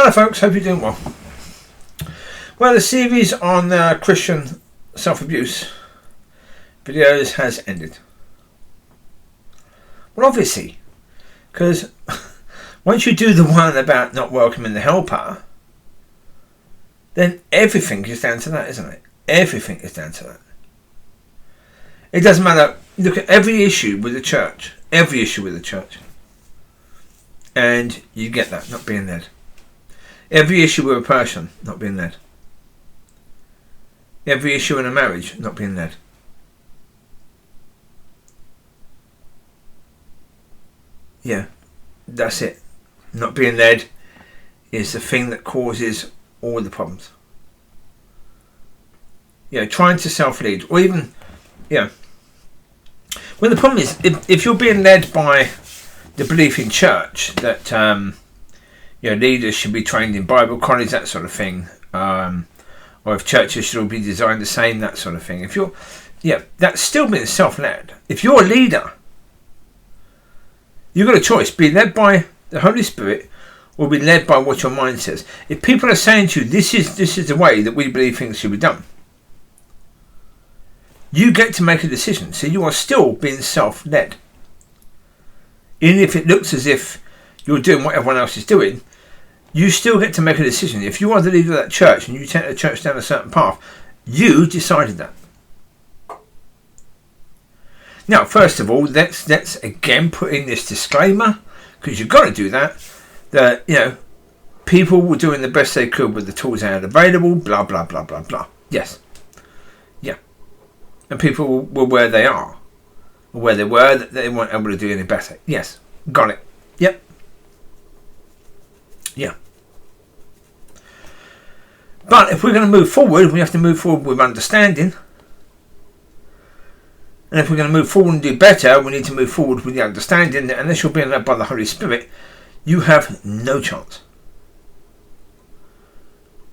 Hello folks, hope you're doing well. Well, the series on Christian self-abuse videos has ended. Well, obviously, because once you do the one about not welcoming the helper, then everything is down to that, isn't it? Everything is down to that. It doesn't matter. Look at every issue with the church. Every issue with the church. And you get that, not being led. Every issue with a person, not being led. Every issue in a marriage, not being led. Yeah, that's it. Not being led is the thing that causes all the problems. You know, trying to self-lead, or even, well, the problem is, if you're being led by the belief in church that, leaders should be trained in Bible college, that sort of thing, or if churches should all be designed the same, that sort of thing. If you're, that's still being self-led. If you're a leader, you've got a choice: be led by the Holy Spirit, or be led by what your mind says. If people are saying to you, "This is the way that we believe things should be done," you get to make a decision. So you are still being self-led, even if it looks as if you're doing what everyone else is doing. You still get to make a decision. If you are the leader of that church and you take the church down a certain path, you decided that. Now, first of all, let's again put in this disclaimer, because you've got to do that. That people were doing the best they could with the tools they had available. Blah blah blah blah blah. Yes, and people were where they are, or where they were, that they weren't able to do any better. Yes, got it. Yep. Yeah. But if we're going to move forward, we have to move forward with understanding. And if we're going to move forward and do better, we need to move forward with the understanding that unless you're being led by the Holy Spirit, you have no chance.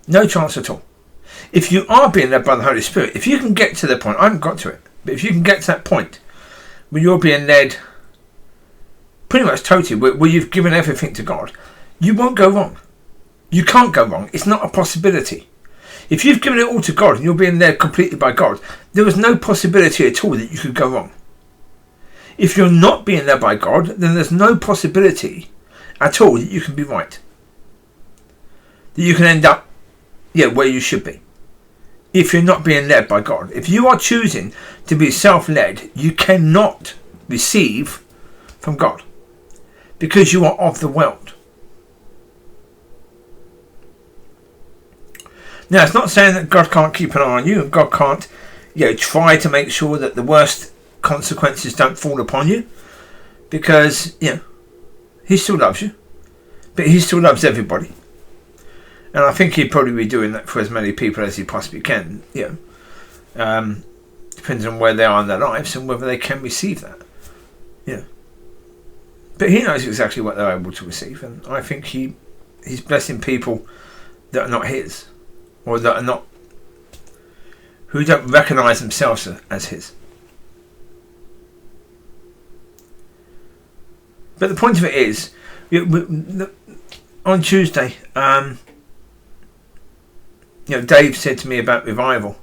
No chance at all. If you are being led by the Holy Spirit, if you can get to the point, I haven't got to it, but if you can get to that point where you're being led pretty much totally, where you've given everything to God, you won't go wrong. You can't go wrong. It's not a possibility. If you've given it all to God and you're being led completely by God, there is no possibility at all that you could go wrong. If you're not being led by God, then there's no possibility at all that you can be right. That you can end up, where you should be. If you're not being led by God. If you are choosing to be self-led, you cannot receive from God. Because you are of the world. Now, it's not saying that God can't keep an eye on you, and God can't, try to make sure that the worst consequences don't fall upon you, because, He still loves you, but He still loves everybody, and I think He'd probably be doing that for as many people as He possibly can, depends on where they are in their lives and whether they can receive that, But He knows exactly what they're able to receive, and I think He's blessing people that are not His. Or that are not, who don't recognise themselves as His. But the point of it is, on Tuesday, Dave said to me about revival.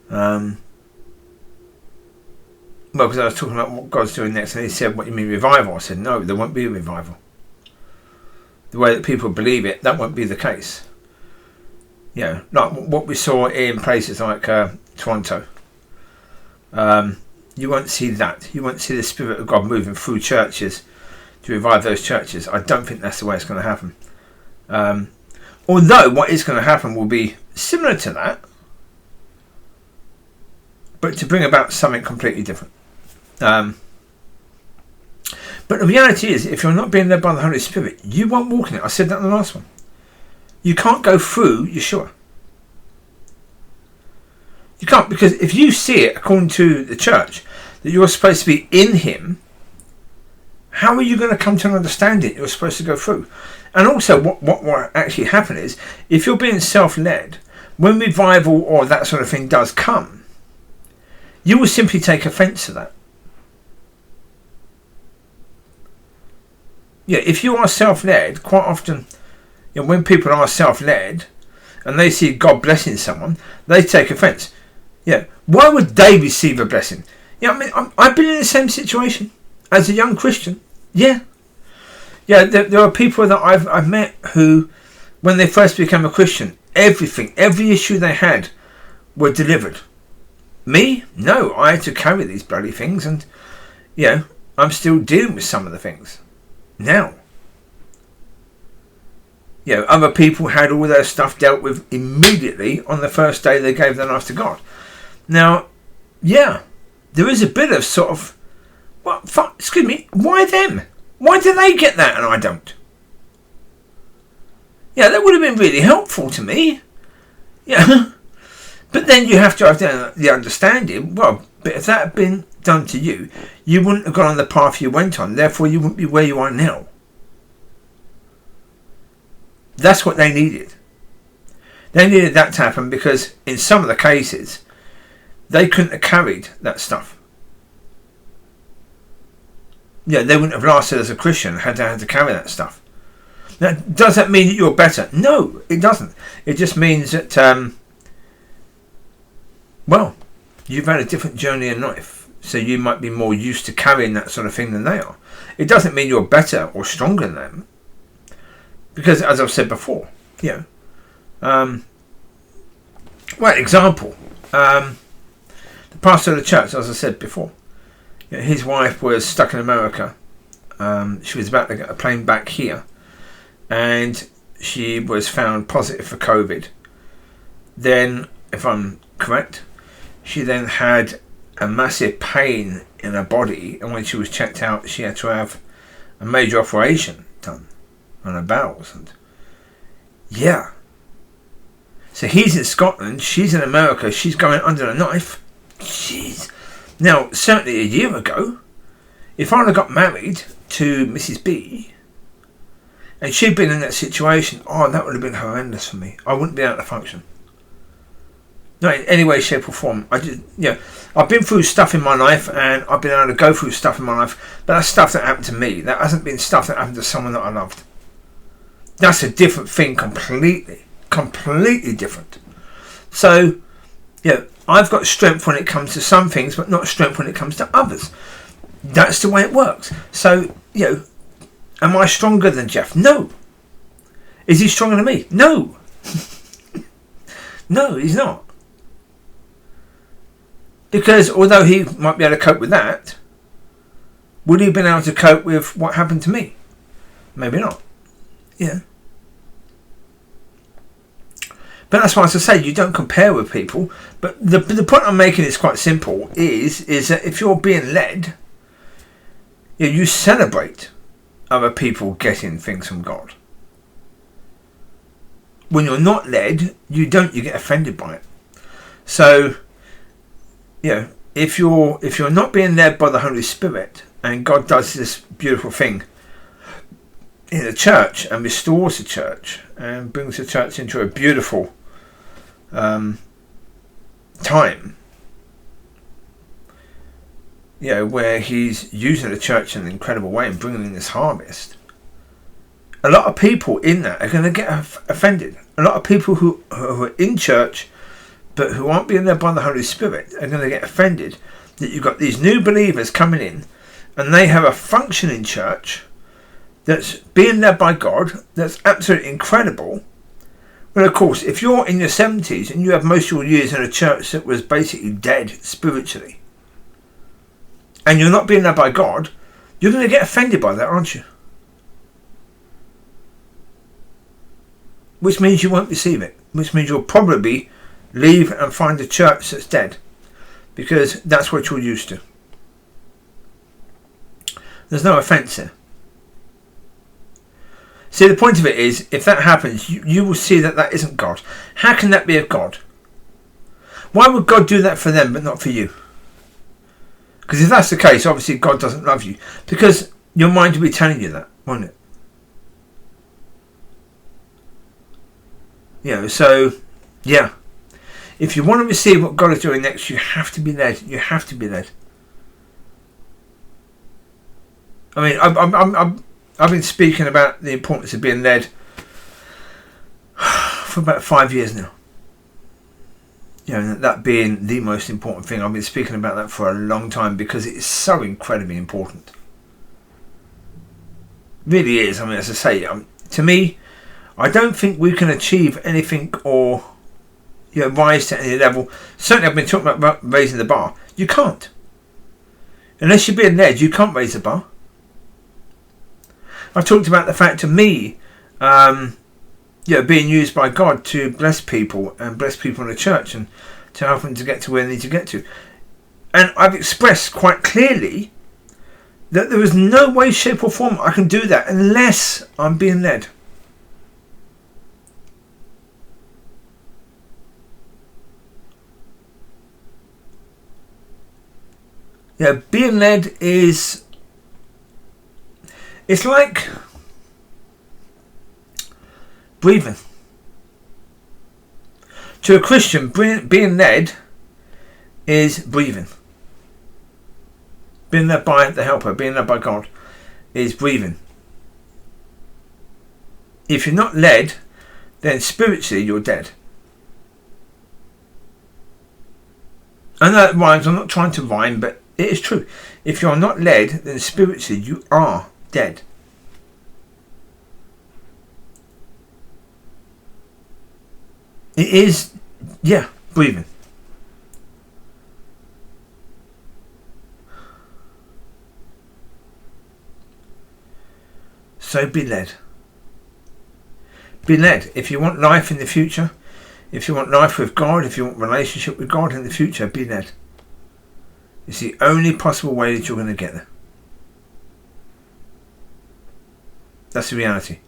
Well, because I was talking about what God's doing next, and he said, "What do you mean revival?" I said, "No, there won't be a revival. The way that people believe it, that won't be the case. Like what we saw in places like Toronto. You won't see that. You won't see the Spirit of God moving through churches to revive those churches. I don't think that's the way it's going to happen. Although what is going to happen will be similar to that, but to bring about something completely different. But the reality is, if you're not being led by the Holy Spirit, you won't walk in it. I said that in the last one. You can't go through Yeshua. You can't, because if you see it according to the church that you're supposed to be in Him, how are you going to come to an understanding you're supposed to go through? And also, what will actually happen is, if you're being self-led, when revival or that sort of thing does come, you will simply take offence to that. If you are self-led, quite often when people are self-led and they see God blessing someone, they take offence. Why would they receive a blessing? I've been in the same situation as a young Christian. There are people that I've met who, when they first became a Christian, every issue they had were delivered. Me? No, I had to carry these bloody things, and I'm still dealing with some of the things now. Other people had all their stuff dealt with immediately on the first day they gave their life to God. Now, there is a bit of sort of, excuse me, why them? Why do they get that and I don't? That would have been really helpful to me. But then you have to have the understanding, but if that had been done to you, you wouldn't have gone on the path you went on, therefore you wouldn't be where you are now. That's what they needed. They needed that to happen because in some of the cases, they couldn't have carried that stuff. They wouldn't have lasted as a Christian had they had to carry that stuff. Now, does that mean that you're better? No, it doesn't. It just means that, you've had a different journey in life, so you might be more used to carrying that sort of thing than they are. It doesn't mean you're better or stronger than them. Because, as I've said before, example, the pastor of the church, as I said before, his wife was stuck in America. She was about to get a plane back here, and she was found positive for COVID. Then, if I'm correct, she then had a massive pain in her body, and when she was checked out, she had to have a major operation done on her bowels. And so he's in Scotland, she's in America, she's going under a knife. Jeez. Now, certainly a year ago, if I'd have got married to Mrs. B and she'd been in that situation, that would have been horrendous for me. I wouldn't be able to function. Not in any way, shape or form. I've been through stuff in my life and I've been able to go through stuff in my life, but that's stuff that happened to me. That hasn't been stuff that happened to someone that I loved. That's a different thing completely different. So, I've got strength when it comes to some things, but not strength when it comes to others. That's the way it works. So, am I stronger than Jeff? No. Is he stronger than me? No. No, he's not. Because although he might be able to cope with that, would he have been able to cope with what happened to me? Maybe not. But that's why, as I say, you don't compare with people. But the point I'm making is quite simple, is that if you're being led, you celebrate other people getting things from God. When you're not led, you get offended by it. So, if you're not being led by the Holy Spirit, and God does this beautiful thing in the church and restores the church and brings the church into a beautiful time, where he's using the church in an incredible way and bringing in this harvest, a lot of people in that are going to get offended. A lot of people who are in church but who aren't being led by the Holy Spirit are going to get offended that you've got these new believers coming in and they have a functioning church that's being led by God, that's absolutely incredible. Well, of course, if you're in your 70s and you have most of your years in a church that was basically dead spiritually, and you're not being led by God, you're going to get offended by that, aren't you? Which means you won't receive it. Which means you'll probably leave and find a church that's dead, because that's what you're used to. There's no offence here. See, the point of it is, if that happens, you will see that isn't God. How can that be of God? Why would God do that for them but not for you? Because if that's the case, obviously God doesn't love you. Because your mind will be telling you that, won't it? If you want to receive what God is doing next, you have to be led. You have to be led. I mean, I've been speaking about the importance of being led for about 5 years now. You know, that being the most important thing. I've been speaking about that for a long time because it is so incredibly important. Really is. I mean, as I say, to me, I don't think we can achieve anything or, you know, rise to any level. Certainly, I've been talking about raising the bar. You can't. Unless you're being led, you can't raise the bar. I've talked about the fact, to me, you know, being used by God to bless people and bless people in the church and to help them to get to where they need to get to. And I've expressed quite clearly that there is no way, shape or form I can do that unless I'm being led. Yeah, being led is, it's like breathing. To a Christian, being led is breathing. Being led by the helper, being led by God, is breathing. If you're not led, then spiritually you're dead. I know that rhymes, I'm not trying to rhyme, but it is true. If you're not led, then spiritually you are dead. It is, yeah, breathing. So be led. Be led. If you want life in the future, if you want life with God, if you want relationship with God in the future, be led. It's the only possible way that you're going to get there. That's the reality.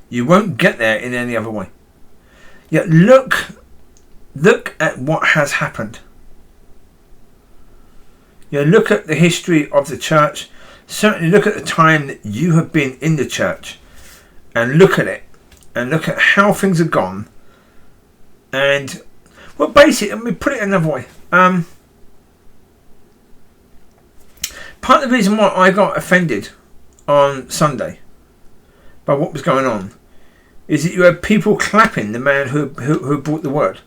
You won't get there in any other way. Yet look at what has happened. Look at the history of the church. Certainly look at the time that you have been in the church, and look at it, and look at how things have gone. And, well, basically, let me put it another way. Part of the reason why I got offended on Sunday by what was going on is that you had people clapping the man who brought the word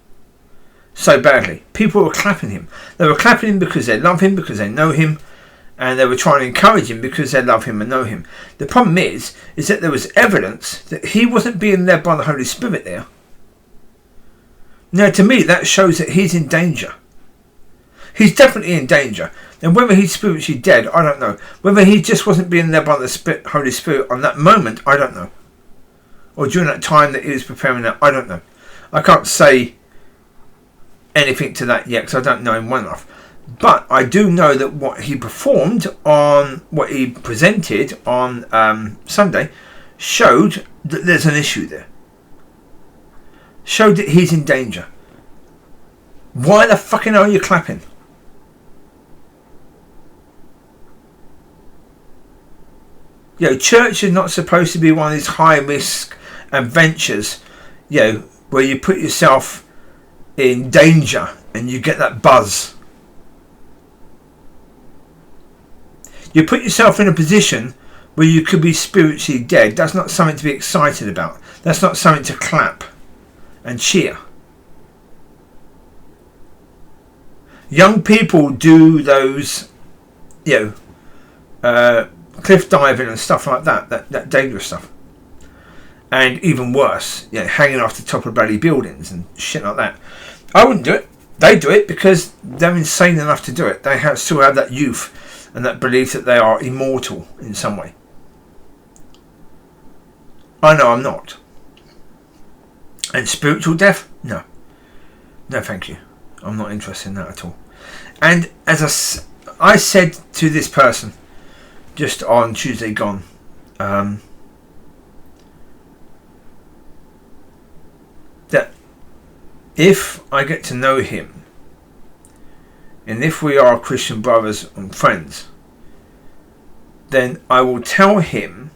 so badly. People were clapping him. They were clapping him because they love him, because they know him, and they were trying to encourage him because they love him and know him. The problem is that there was evidence that he wasn't being led by the Holy Spirit there. Now, to me, that shows that he's in danger. He's definitely in danger. And whether he's spiritually dead, I don't know. Whether he just wasn't being led by the Holy Spirit on that moment, I don't know. Or during that time that he was preparing that, I don't know. I can't say anything to that yet because I don't know him well enough. But I do know that what he performed on, what he presented on Sunday, showed that there's an issue there. Showed that he's in danger. Why the fucking hell are you clapping? Church is not supposed to be one of these high risk adventures, where you put yourself in danger and you get that buzz. You put yourself in a position where you could be spiritually dead. That's not something to be excited about. That's not something to clap and cheer. Young people do those, cliff diving and stuff like that dangerous stuff. And even worse, hanging off the top of bloody buildings and shit like that. I wouldn't do it. They do it because they're insane enough to do it. They still have that youth and that belief that they are immortal in some way. I know I'm not. And spiritual death? No. No, thank you. I'm not interested in that at all. And as I said to this person just on Tuesday gone, that if I get to know him, and if we are Christian brothers and friends, then I will tell him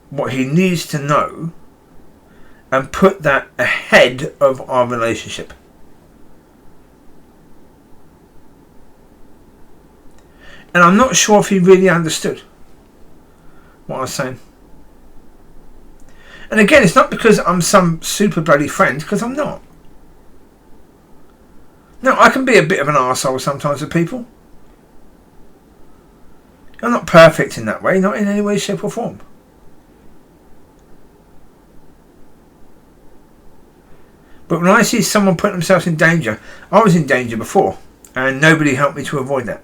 what he needs to know and put that ahead of our relationship. And I'm not sure if he really understood what I was saying. And again, it's not because I'm some super bloody friend, because I'm not. No, I can be a bit of an arsehole sometimes with people. I'm not perfect in that way, not in any way, shape or form. But when I see someone putting themselves in danger, I was in danger before, and nobody helped me to avoid that.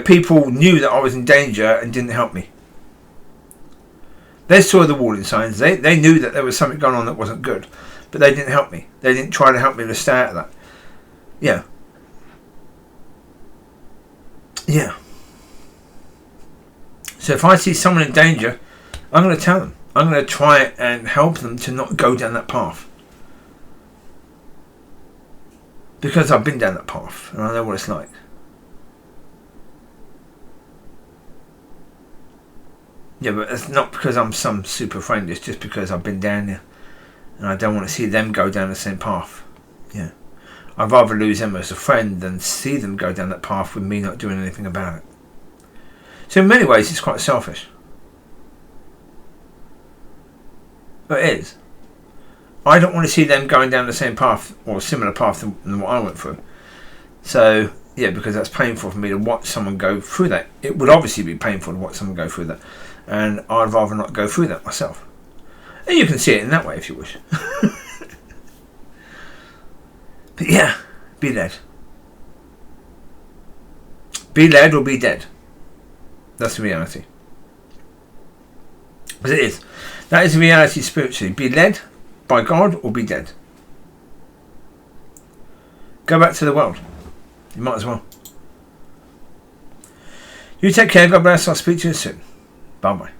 People knew that I was in danger and didn't help me. They saw the warning signs. They knew that there was something going on that wasn't good, but they didn't help me. They didn't try to help me to stay out of that. Yeah. So if I see someone in danger, I'm going to tell them. I'm going to try and help them to not go down that path. Because I've been down that path and I know what it's like. Yeah, but it's not because I'm some super friend. It's just because I've been down there and I don't want to see them go down the same path. Yeah. I'd rather lose them as a friend than see them go down that path with me not doing anything about it. So in many ways it's quite selfish. But it is. I don't want to see them going down the same path or a similar path than what I went through. So, because that's painful for me to watch someone go through that. It would obviously be painful to watch someone go through that. And I'd rather not go through that myself. And you can see it in that way if you wish. But be led. Be led or be dead. That's the reality. Because it is. That is the reality spiritually. Be led by God or be dead. Go back to the world. You might as well. You take care. God bless. I'll speak to you soon. Bye bye.